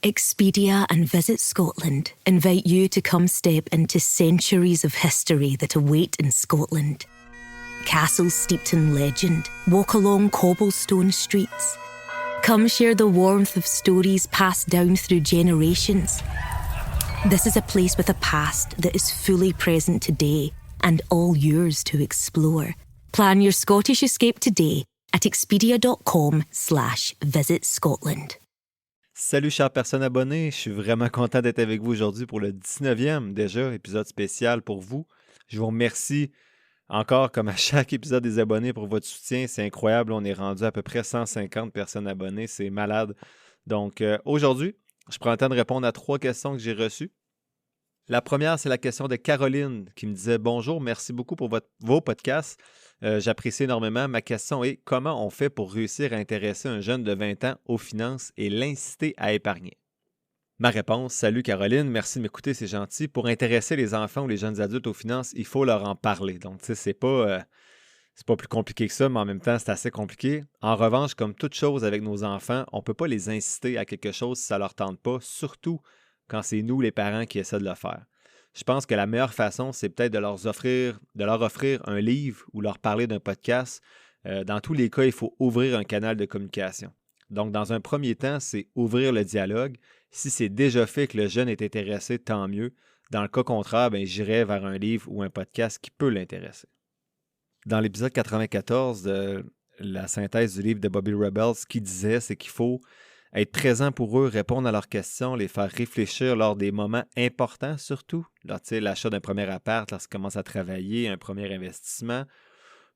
Expedia and Visit Scotland invite you to come step into centuries of history that await in Scotland. Castles steeped in legend walk along cobblestone streets. Come share the warmth of stories passed down through generations. This is a place with a past that is fully present today and all yours to explore. Plan your Scottish escape today at expedia.com/Visit Scotland. Salut chères personnes abonnées, je suis vraiment content d'être avec vous aujourd'hui pour le 19e déjà épisode spécial pour vous. Je vous remercie encore comme à chaque épisode des abonnés pour votre soutien, c'est incroyable, on est rendu à peu près 150 personnes abonnées, c'est malade. Donc aujourd'hui, je prends le temps de répondre à 3 questions que j'ai reçues. La première, c'est la question de Caroline qui me disait « Bonjour, merci beaucoup pour vos podcasts. J'apprécie énormément. Ma question est comment on fait pour réussir à intéresser un jeune de 20 ans aux finances et l'inciter à épargner? » Ma réponse, salut Caroline, merci de m'écouter, c'est gentil. Pour intéresser les enfants ou les jeunes adultes aux finances, il faut leur en parler. Donc, tu sais, c'est pas plus compliqué que ça, mais en même temps, c'est assez compliqué. En revanche, comme toute chose avec nos enfants, on ne peut pas les inciter à quelque chose si ça ne leur tente pas, surtout quand c'est nous, les parents, qui essaient de le faire. Je pense que la meilleure façon, c'est peut-être de leur offrir un livre ou leur parler d'un podcast. Dans tous les cas, il faut ouvrir un canal de communication. Donc, dans un premier temps, c'est ouvrir le dialogue. Si c'est déjà fait que le jeune est intéressé, tant mieux. Dans le cas contraire, j'irai vers un livre ou un podcast qui peut l'intéresser. Dans l'épisode 94 de la synthèse du livre de Bobby Rebels, ce qu'il disait, c'est qu'il faut être présent pour eux, répondre à leurs questions, les faire réfléchir lors des moments importants surtout. L'achat d'un premier appart, lorsqu'ils commencent à travailler, un premier investissement.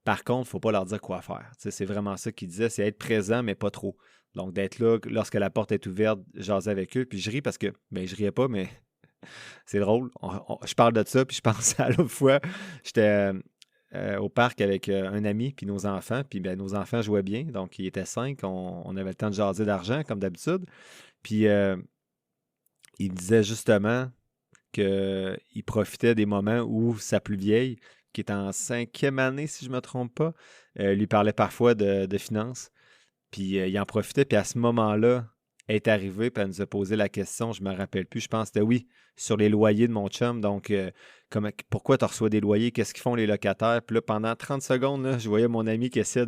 Par contre, il ne faut pas leur dire quoi faire. C'est vraiment ça qu'il disait, c'est être présent, mais pas trop. Donc, d'être là, lorsque la porte est ouverte, jaser avec eux. Puis je ris parce que, je riais pas, mais c'est drôle. Je parle de ça, puis je pense à l'autre fois, j'étais au parc avec un ami, puis nos enfants. Puis nos enfants jouaient bien, donc ils étaient 5. On avait le temps de jaser d'argent, comme d'habitude. Puis il me disait justement qu'il profitait des moments où sa plus vieille, qui est en 5e année, si je ne me trompe pas, lui parlait parfois de finances. Puis il en profitait, puis à ce moment-là, elle est arrivée, puis elle nous a posé la question, je ne me rappelle plus, je pense que c'était oui, sur les loyers de mon chum. Donc, pourquoi tu reçois des loyers? Qu'est-ce qu'ils font les locataires? Puis là, pendant 30 secondes, là, je voyais mon ami qui essayait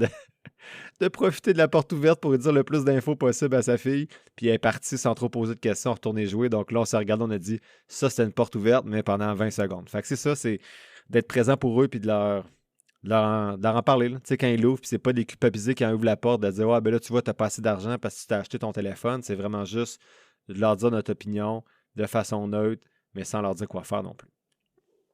de profiter de la porte ouverte pour lui dire le plus d'infos possible à sa fille. Puis elle est partie sans trop poser de questions, retourner jouer. Donc là, on s'est regardé, on a dit, ça, c'était une porte ouverte, mais pendant 20 secondes. Fait que c'est ça, c'est d'être présent pour eux, puis de leur en parler. Tu sais, quand ils l'ouvrent, puis c'est pas de les culpabiliser quand ils ouvrent la porte, de dire « Ouais, ben là, tu vois, tu n'as pas assez d'argent parce que tu t'as acheté ton téléphone. » C'est vraiment juste de leur dire notre opinion de façon neutre, mais sans leur dire quoi faire non plus.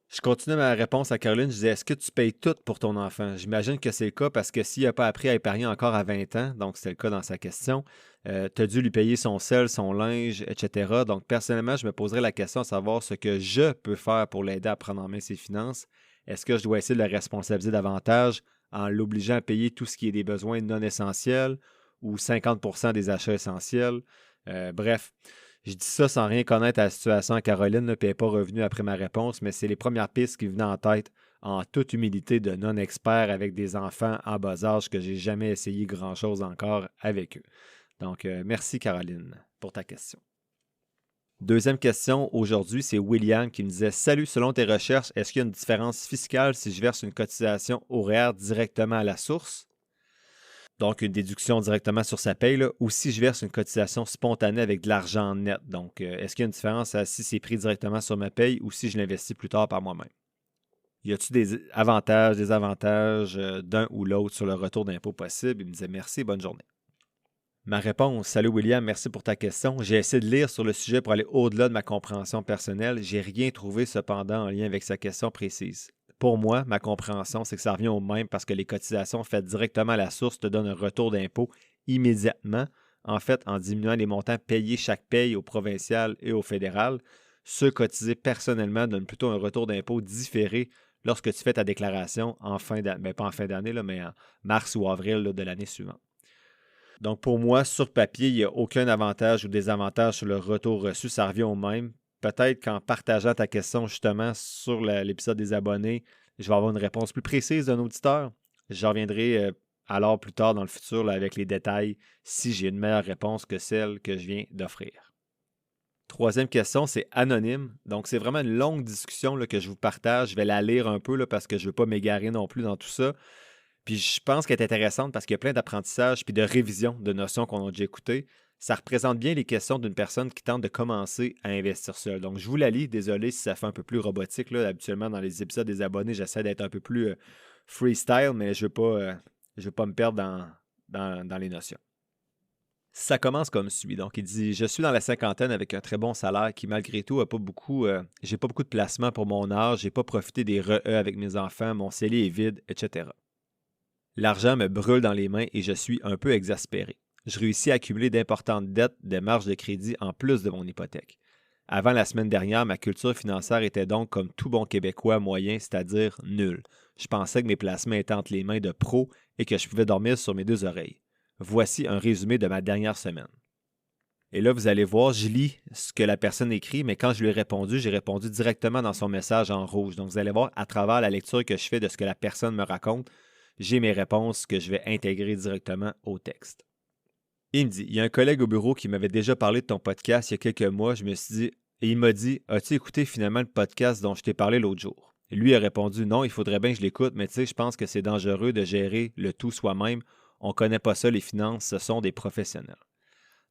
Je continue ma réponse à Caroline. Je disais, est-ce que tu payes tout pour ton enfant? J'imagine que c'est le cas parce que s'il n'a pas appris à épargner encore à 20 ans, donc c'était le cas dans sa question, tu as dû lui payer son sel, son linge, etc. Donc, personnellement, je me poserais la question à savoir ce que je peux faire pour l'aider à prendre en main ses finances. Est-ce que je dois essayer de le responsabiliser davantage en l'obligeant à payer tout ce qui est des besoins non essentiels ou 50% des achats essentiels? Bref, je dis ça sans rien connaître à la situation à Caroline, puis elle n'est pas revenue après ma réponse, mais c'est les premières pistes qui venaient en tête en toute humilité de non-expert avec des enfants en bas âge que j'ai jamais essayé grand-chose encore avec eux. Donc, merci Caroline pour ta question. Deuxième question aujourd'hui, c'est William qui me disait « Salut, selon tes recherches, est-ce qu'il y a une différence fiscale si je verse une cotisation horaire directement à la source? » Donc, une déduction directement sur sa paye, là, ou si je verse une cotisation spontanée avec de l'argent net. Donc, est-ce qu'il y a une différence si c'est pris directement sur ma paye ou si je l'investis plus tard par moi-même? Y a-t-il des avantages, désavantages d'un ou l'autre sur le retour d'impôt possible? Il me disait « Merci, bonne journée. » Ma réponse, salut William, merci pour ta question. J'ai essayé de lire sur le sujet pour aller au-delà de ma compréhension personnelle. J'ai rien trouvé cependant en lien avec sa question précise. Pour moi, ma compréhension, c'est que ça revient au même parce que les cotisations faites directement à la source te donnent un retour d'impôt immédiatement. En fait, en diminuant les montants payés chaque paye au provincial et au fédéral, ceux cotisés personnellement donnent plutôt un retour d'impôt différé lorsque tu fais ta déclaration en fin d'année, pas en fin d'année, là, mais en mars ou avril là, de l'année suivante. Donc, pour moi, sur papier, il n'y a aucun avantage ou désavantage sur le retour reçu. Ça revient au même. Peut-être qu'en partageant ta question justement sur l'épisode des abonnés, je vais avoir une réponse plus précise d'un auditeur. Je reviendrai alors plus tard dans le futur là, avec les détails si j'ai une meilleure réponse que celle que je viens d'offrir. Troisième question, c'est anonyme. Donc, c'est vraiment une longue discussion là, que je vous partage. Je vais la lire un peu là, parce que je ne veux pas m'égarer non plus dans tout ça. Puis je pense qu'elle est intéressante parce qu'il y a plein d'apprentissages puis de révisions de notions qu'on a déjà écoutées. Ça représente bien les questions d'une personne qui tente de commencer à investir seule. Donc, je vous la lis. Désolé si ça fait un peu plus robotique. Là. Habituellement, dans les épisodes des abonnés, j'essaie d'être un peu plus freestyle, mais je ne veux pas me perdre dans les notions. Ça commence comme suit. Donc, il dit: Je suis dans la cinquantaine avec un très bon salaire qui, malgré tout, a pas beaucoup. J'ai pas beaucoup de placements pour mon âge. J'ai pas profité des RE avec mes enfants. Mon cellier est vide, etc. L'argent me brûle dans les mains et je suis un peu exaspéré. Je réussis à accumuler d'importantes dettes, des marges de crédit en plus de mon hypothèque. Avant la semaine dernière, ma culture financière était donc comme tout bon Québécois moyen, c'est-à-dire nulle. Je pensais que mes placements étaient entre les mains de pros et que je pouvais dormir sur mes deux oreilles. Voici un résumé de ma dernière semaine. Et là, vous allez voir, je lis ce que la personne écrit, mais quand je lui ai répondu, j'ai répondu directement dans son message en rouge. Donc, vous allez voir, à travers la lecture que je fais de ce que la personne me raconte, j'ai mes réponses que je vais intégrer directement au texte. Il me dit: il y a un collègue au bureau qui m'avait déjà parlé de ton podcast il y a quelques mois. Je me suis dit, et il m'a dit: as-tu écouté finalement le podcast dont je t'ai parlé l'autre jour? Et lui a répondu: non, il faudrait bien que je l'écoute, mais tu sais, je pense que c'est dangereux de gérer le tout soi-même. On ne connaît pas ça, les finances, ce sont des professionnels.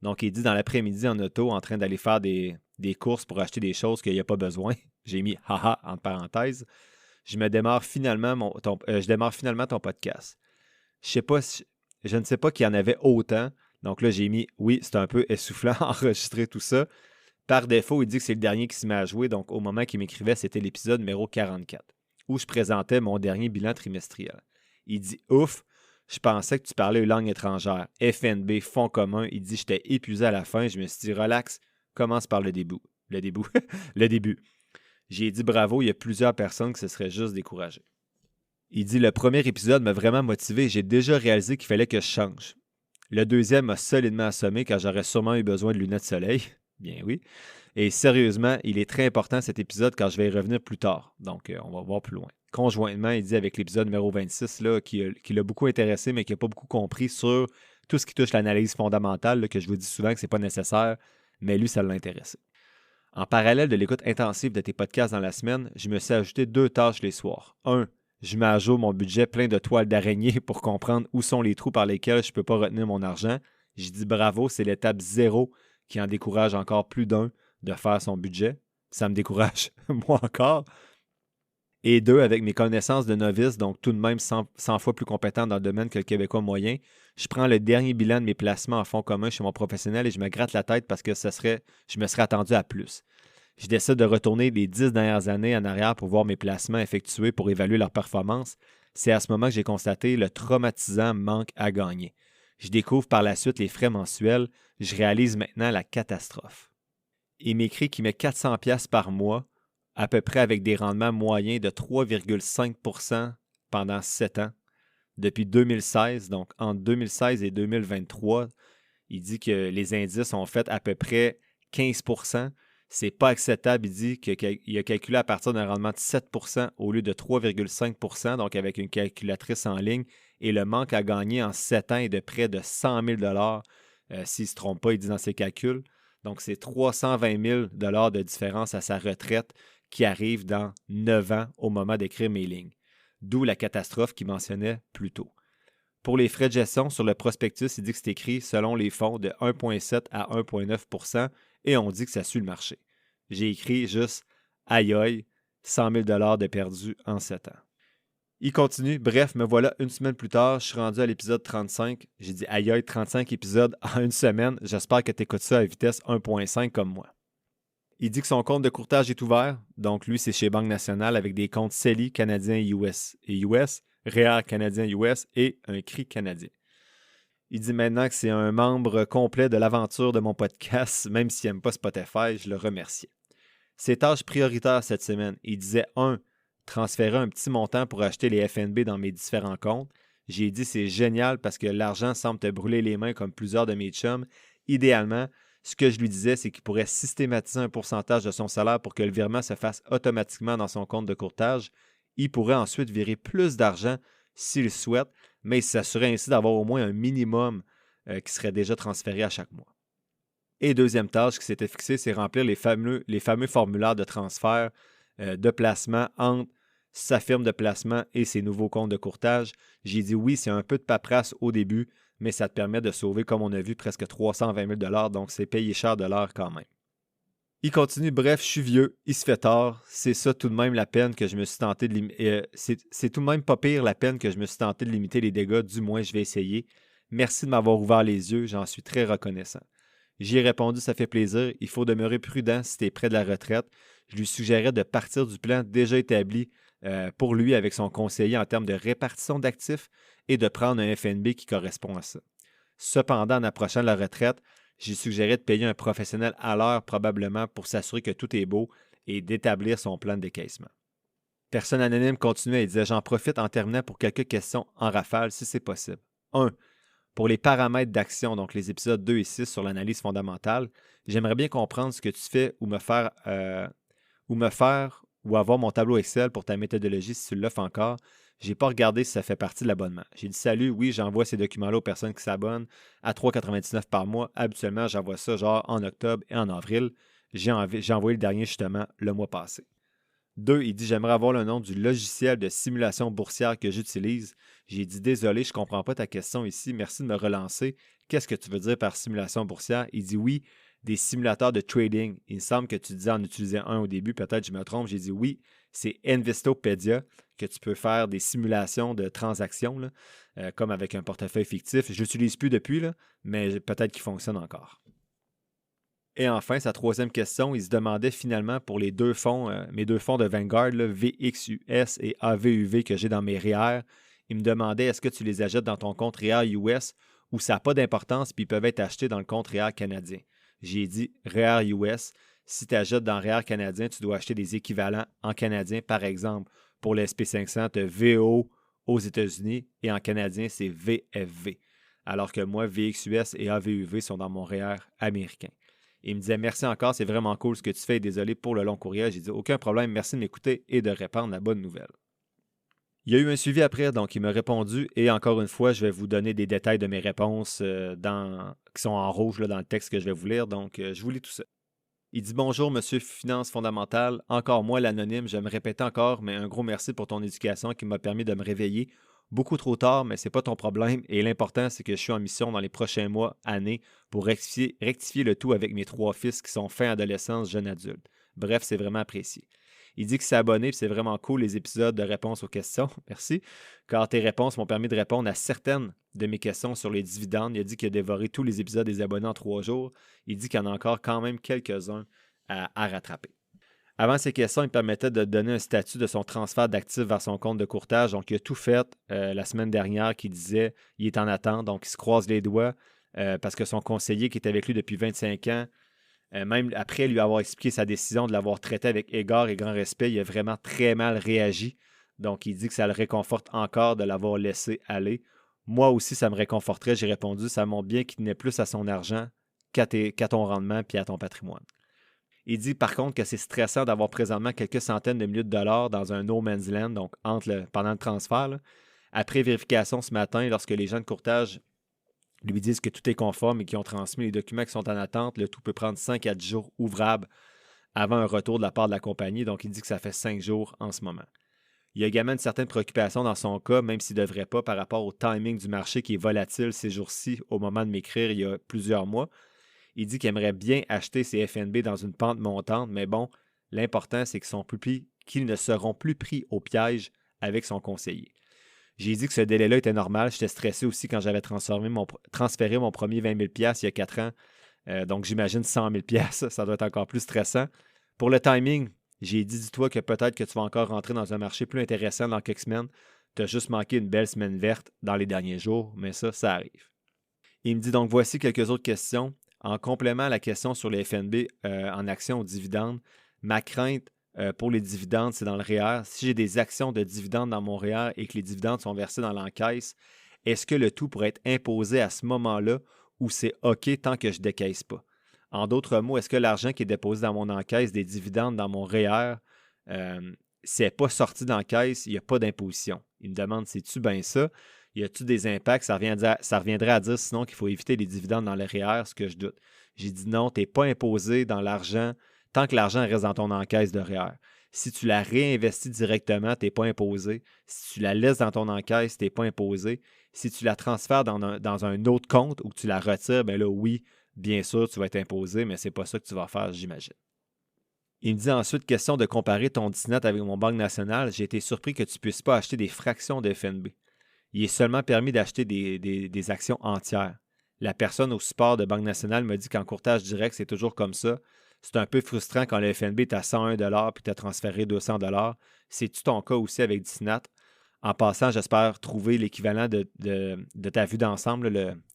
Donc, il dit dans l'après-midi en auto, en train d'aller faire des courses pour acheter des choses qu'il n'y a pas besoin. J'ai mis haha entre parenthèses. Je démarre finalement ton podcast. Je ne sais pas qu'il y en avait autant. Donc là, j'ai mis oui, c'est un peu essoufflant enregistrer tout ça. Par défaut, il dit que c'est le dernier qui se met à jouer. Donc, au moment qu'il m'écrivait, c'était l'épisode numéro 44, où je présentais mon dernier bilan trimestriel. Il dit: ouf, je pensais que tu parlais une langue étrangère. FNB, fonds commun. Il dit: j'étais épuisé à la fin. Je me suis dit: relax, commence par le début. Le début. J'ai dit bravo, il y a plusieurs personnes qui se seraient juste découragées. Il dit: le premier épisode m'a vraiment motivé et j'ai déjà réalisé qu'il fallait que je change. Le deuxième m'a solidement assommé car j'aurais sûrement eu besoin de lunettes de soleil. Bien oui. Et sérieusement, il est très important cet épisode car je vais y revenir plus tard. Donc, on va voir plus loin. Conjointement, il dit avec l'épisode numéro 26 là, qui l'a beaucoup intéressé mais qui n'a pas beaucoup compris sur tout ce qui touche l'analyse fondamentale, là, que je vous dis souvent que ce n'est pas nécessaire, mais lui, ça l'a intéressé. En parallèle de l'écoute intensive de tes podcasts dans la semaine, je me suis ajouté 2 tâches les soirs. 1. Je mets à jour mon budget plein de toiles d'araignée pour comprendre où sont les trous par lesquels je ne peux pas retenir mon argent. Je dis bravo, c'est l'étape 0 qui en décourage encore plus d'un de faire son budget. Ça me décourage, moi encore. Et 2, avec mes connaissances de novice, donc tout de même 100 fois plus compétent dans le domaine que le Québécois moyen, je prends le dernier bilan de mes placements en fonds communs chez mon professionnel et je me gratte la tête parce que je me serais attendu à plus. Je décide de retourner les 10 dernières années en arrière pour voir mes placements effectués pour évaluer leur performance. C'est à ce moment que j'ai constaté le traumatisant manque à gagner. Je découvre par la suite les frais mensuels. Je réalise maintenant la catastrophe. Il m'écrit qu'il met 400$ par mois, à peu près avec des rendements moyens de 3,5% pendant 7 ans. Depuis 2016, donc entre 2016 et 2023, il dit que les indices ont fait à peu près 15%. C'est pas acceptable. Il dit qu'il a calculé à partir d'un rendement de 7% au lieu de 3,5%, donc avec une calculatrice en ligne. Et le manque à gagner en 7 ans est de près de 100 000 s'il ne se trompe pas, il dit dans ses calculs. Donc, c'est 320 000 de différence à sa retraite qui arrive dans 9 ans au moment d'écrire mes lignes. D'où la catastrophe qu'il mentionnait plus tôt. Pour les frais de gestion, sur le prospectus, il dit que c'est écrit selon les fonds de 1,7 à 1,9% et on dit que ça suit le marché. J'ai écrit juste aïe aïe, 100 000 de perdu en 7 ans. Il continue, bref, me voilà une semaine plus tard, je suis rendu à l'épisode 35. J'ai dit aïe aïe, 35 épisodes en une semaine, j'espère que tu écoutes ça à vitesse 1.5 comme moi. Il dit que son compte de courtage est ouvert, donc lui c'est chez Banque Nationale avec des comptes CELI canadien US et US, REER canadien US et un CRI canadien. Il dit maintenant que c'est un membre complet de l'aventure de mon podcast, même s'il n'aime pas Spotify, je le remercie. Ses tâches prioritaires cette semaine, il disait 1. Transférer un petit montant pour acheter les FNB dans mes différents comptes. J'ai dit c'est génial parce que l'argent semble te brûler les mains comme plusieurs de mes chums. Idéalement, ce que je lui disais, c'est qu'il pourrait systématiser un pourcentage de son salaire pour que le virement se fasse automatiquement dans son compte de courtage. Il pourrait ensuite virer plus d'argent s'il le souhaite, mais il s'assurait ainsi d'avoir au moins un minimum qui serait déjà transféré à chaque mois. Et deuxième tâche qui s'était fixée, c'est remplir les fameux formulaires de transfert de placement entre sa firme de placement et ses nouveaux comptes de courtage. J'ai dit oui, c'est un peu de paperasse au début, mais ça te permet de sauver, comme on a vu, presque 320 000 $, donc c'est payé cher de l'heure quand même. Il continue, bref, je suis vieux, il se fait tard, c'est ça tout de même la peine que je me suis tenté de limiter. C'est tout de même pas pire la peine que je me suis tenté de limiter les dégâts, du moins je vais essayer. Merci de m'avoir ouvert les yeux, j'en suis très reconnaissant. J'y ai répondu, ça fait plaisir, il faut demeurer prudent si tu es près de la retraite. Je lui suggérais de partir du plan déjà établi pour lui avec son conseiller en termes de répartition d'actifs et de prendre un FNB qui correspond à ça. Cependant, en approchant de la retraite, j'ai suggéré de payer un professionnel à l'heure probablement pour s'assurer que tout est beau et d'établir son plan de décaissement. Personne anonyme continuait et disait « J'en profite en terminant pour quelques questions en rafale si c'est possible. 1. Pour les paramètres d'action, donc les épisodes 2 et 6 sur l'analyse fondamentale, j'aimerais bien comprendre ce que tu fais ou me faire ou avoir mon tableau Excel pour ta méthodologie si tu l'offres encore. Je n'ai pas regardé si ça fait partie de l'abonnement. J'ai dit salut, oui, j'envoie ces documents-là aux personnes qui s'abonnent à 3,99 par mois. Habituellement, j'envoie ça genre en octobre et en avril. J'ai envoyé le dernier justement le mois passé. 2, il dit j'aimerais avoir le nom du logiciel de simulation boursière que j'utilise. J'ai dit désolé, je ne comprends pas ta question ici. Merci de me relancer. Qu'est-ce que tu veux dire par simulation boursière? Il dit oui, des simulateurs de trading. Il me semble que tu disais en utiliser un au début, peut-être je me trompe. J'ai dit oui, c'est Investopedia, que tu peux faire des simulations de transactions, là, comme avec un portefeuille fictif. Je ne l'utilise plus depuis, là, mais peut-être qu'il fonctionne encore. Et enfin, sa troisième question, il se demandait finalement pour les deux fonds, mes deux fonds de Vanguard, là, VXUS et AVUV que j'ai dans mes REER, il me demandait est-ce que tu les achètes dans ton compte REER US ou ça n'a pas d'importance puis ils peuvent être achetés dans le compte REER canadien. J'ai dit REER US, si tu achètes dans REER canadien, tu dois acheter des équivalents en canadien. Par exemple, pour le SP500, tu as VO aux États-Unis et en canadien, c'est VFV. Alors que moi, VXUS et AVUV sont dans mon REER américain. Il me disait merci encore, c'est vraiment cool ce que tu fais et désolé pour le long courriel. J'ai dit aucun problème, merci de m'écouter et de répandre la bonne nouvelle. Il y a eu un suivi après, donc il m'a répondu et encore une fois, je vais vous donner des détails de mes réponses qui sont en rouge là, dans le texte que je vais vous lire, donc je vous lis tout ça. Il dit bonjour, monsieur Finance Fondamentale. Encore moi, l'anonyme, je me répète encore, mais un gros merci pour ton éducation qui m'a permis de me réveiller. Beaucoup trop tard, mais ce n'est pas ton problème. Et l'important, c'est que je suis en mission dans les prochains mois, années, pour rectifier le tout avec mes 3 fils qui sont fin adolescence, jeunes adultes. Bref, c'est vraiment apprécié. Il dit qu'il s'est abonné, puis c'est vraiment cool les épisodes de réponse aux questions. Merci. Car tes réponses m'ont permis de répondre à certaines de mes questions sur les dividendes. Il a dit qu'il a dévoré tous les épisodes des abonnés en 3 jours. Il dit qu'il y en a encore quand même quelques-uns à rattraper. Avant ces questions, il permettait de donner un statut de son transfert d'actifs vers son compte de courtage. Donc, il a tout fait la semaine dernière qui disait qu'il est en attente. Donc, il se croise les doigts parce que son conseiller qui est avec lui depuis 25 ans, même après lui avoir expliqué sa décision de l'avoir traité avec égard et grand respect, il a vraiment très mal réagi. Donc, il dit que ça le réconforte encore de l'avoir laissé aller. Moi aussi, ça me réconforterait. J'ai répondu, ça montre bien qu'il tenait plus à son argent qu'à ton rendement et à ton patrimoine. Il dit par contre que c'est stressant d'avoir présentement quelques centaines de milliers de dollars dans un no man's land, donc pendant le transfert. Là. Après vérification ce matin, lorsque les gens de courtage lui disent que tout est conforme et qu'ils ont transmis les documents qui sont en attente, le tout peut prendre 5 à 10 jours ouvrables avant un retour de la part de la compagnie. Donc, il dit que ça fait 5 jours en ce moment. Il y a également une certaine préoccupation dans son cas, même s'il ne devrait pas, par rapport au timing du marché qui est volatile ces jours-ci au moment de m'écrire il y a plusieurs mois. Il dit qu'il aimerait bien acheter ses FNB dans une pente montante, mais bon, l'important, c'est qu'ils ne seront plus pris au piège avec son conseiller. J'ai dit que ce délai-là était normal. J'étais stressé aussi quand j'avais transféré mon premier 20 000 $ il y a 4 ans. Donc, j'imagine 100 000 $, ça doit être encore plus stressant. Pour le timing, j'ai dit, dis-toi que peut-être que tu vas encore rentrer dans un marché plus intéressant dans quelques semaines. Tu as juste manqué une belle semaine verte dans les derniers jours, mais ça arrive. Il me dit donc, voici quelques autres questions. En complément à la question sur les FNB en actions aux dividendes, ma crainte pour les dividendes, c'est dans le REER. Si j'ai des actions de dividendes dans mon REER et que les dividendes sont versés dans l'encaisse, est-ce que le tout pourrait être imposé à ce moment-là ou c'est OK tant que je ne décaisse pas? En d'autres mots, est-ce que l'argent qui est déposé dans mon encaisse des dividendes dans mon REER, si elle n'est pas sorti d'encaisse, il n'y a pas d'imposition? Il me demande, c'est-tu bien ça? Y a-t-il des impacts? Ça reviendrait à dire sinon qu'il faut éviter les dividendes dans le REER, ce que je doute. J'ai dit non, tu n'es pas imposé dans l'argent tant que l'argent reste dans ton encaisse de REER. Si tu la réinvestis directement, tu n'es pas imposé. Si tu la laisses dans ton encaisse, tu n'es pas imposé. Si tu la transfères dans un autre compte ou que tu la retires, bien là, oui, bien sûr, tu vas être imposé, mais ce n'est pas ça que tu vas faire, j'imagine. Il me dit ensuite, question de comparer ton 10net avec mon Banque nationale, j'ai été surpris que tu ne puisses pas acheter des fractions de FNB. Il est seulement permis d'acheter des actions entières. La personne au support de Banque nationale m'a dit qu'en courtage direct, c'est toujours comme ça. C'est un peu frustrant quand le FNB est à 101 $ puis tu as transféré 200 $. C'est-tu ton cas aussi avec 10net? En passant, j'espère trouver l'équivalent de ta vue d'ensemble,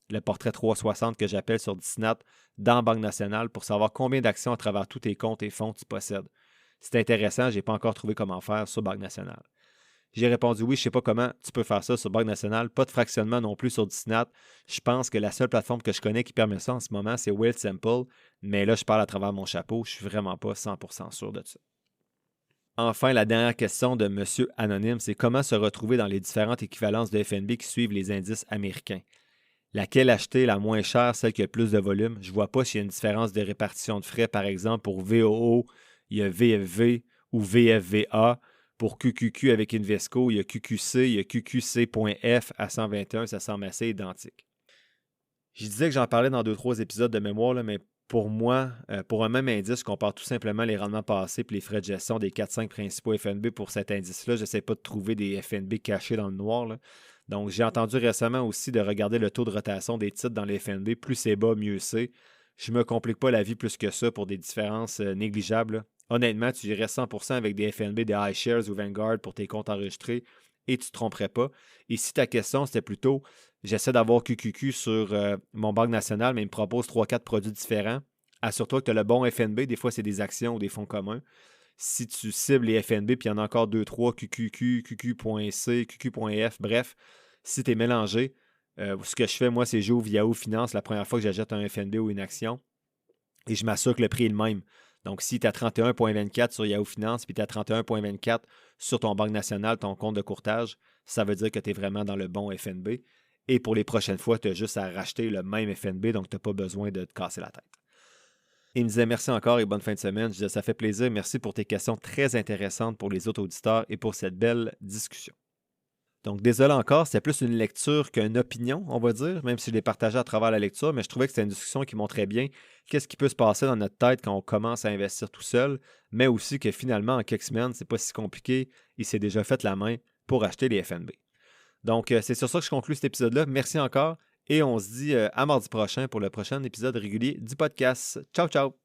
le portrait 360 que j'appelle sur 10net dans Banque nationale pour savoir combien d'actions à travers tous tes comptes et fonds tu possèdes. C'est intéressant, je n'ai pas encore trouvé comment faire sur Banque nationale. J'ai répondu oui, je ne sais pas comment tu peux faire ça sur Banque nationale. Pas de fractionnement non plus sur 10net. Je pense que la seule plateforme que je connais qui permet ça en ce moment, c'est Wealthsimple. Mais là, je parle à travers mon chapeau. Je ne suis vraiment pas 100% sûr de ça. Enfin, la dernière question de M. Anonyme, c'est comment se retrouver dans les différentes équivalences de FNB qui suivent les indices américains. Laquelle acheter, la moins chère, celle qui a plus de volume? Je ne vois pas s'il y a une différence de répartition de frais. Par exemple, pour VOO, il y a VFV ou VFVA. Pour QQQ avec Invesco, il y a QQC, il y a QQC.F à 121, ça semble assez identique. Je disais que j'en parlais dans 2-3 épisodes de mémoire, là, mais pour moi, pour un même indice, je compare tout simplement les rendements passés et les frais de gestion des 4-5 principaux FNB pour cet indice-là. Je n'essaie pas de trouver des FNB cachés dans le noir, là. Donc, j'ai entendu récemment aussi de regarder le taux de rotation des titres dans les FNB. Plus c'est bas, mieux c'est. Je ne me complique pas la vie plus que ça pour des différences négligeables, là. Honnêtement, tu irais 100% avec des FNB, des iShares ou Vanguard pour tes comptes enregistrés et tu ne te tromperais pas. Et si ta question, c'était plutôt, j'essaie d'avoir QQQ sur mon Banque nationale, mais il me propose 3-4 produits différents, assure-toi que tu as le bon FNB. Des fois, c'est des actions ou des fonds communs. Si tu cibles les FNB, puis il y en a encore 2-3, QQQ, QQ.C, QQ.F, bref, si tu es mélangé, ce que je fais, moi, c'est j'ouvre Yahoo Finance la première fois que j'achète un FNB ou une action et je m'assure que le prix est le même. Donc, si tu as 31,24 sur Yahoo Finance puis tu as 31,24 sur ton Banque nationale, ton compte de courtage, ça veut dire que tu es vraiment dans le bon FNB. Et pour les prochaines fois, tu as juste à racheter le même FNB, donc tu n'as pas besoin de te casser la tête. Il me disait merci encore et bonne fin de semaine. Je disais ça fait plaisir. Merci pour tes questions très intéressantes pour les autres auditeurs et pour cette belle discussion. Donc, désolé encore, c'était plus une lecture qu'une opinion, on va dire, même si je l'ai partagé à travers la lecture, mais je trouvais que c'était une discussion qui montrait bien qu'est-ce qui peut se passer dans notre tête quand on commence à investir tout seul, mais aussi que finalement, en quelques semaines, c'est pas si compliqué, il s'est déjà fait la main pour acheter les FNB. Donc, c'est sur ça que je conclue cet épisode-là. Merci encore et on se dit à mardi prochain pour le prochain épisode régulier du podcast. Ciao, ciao!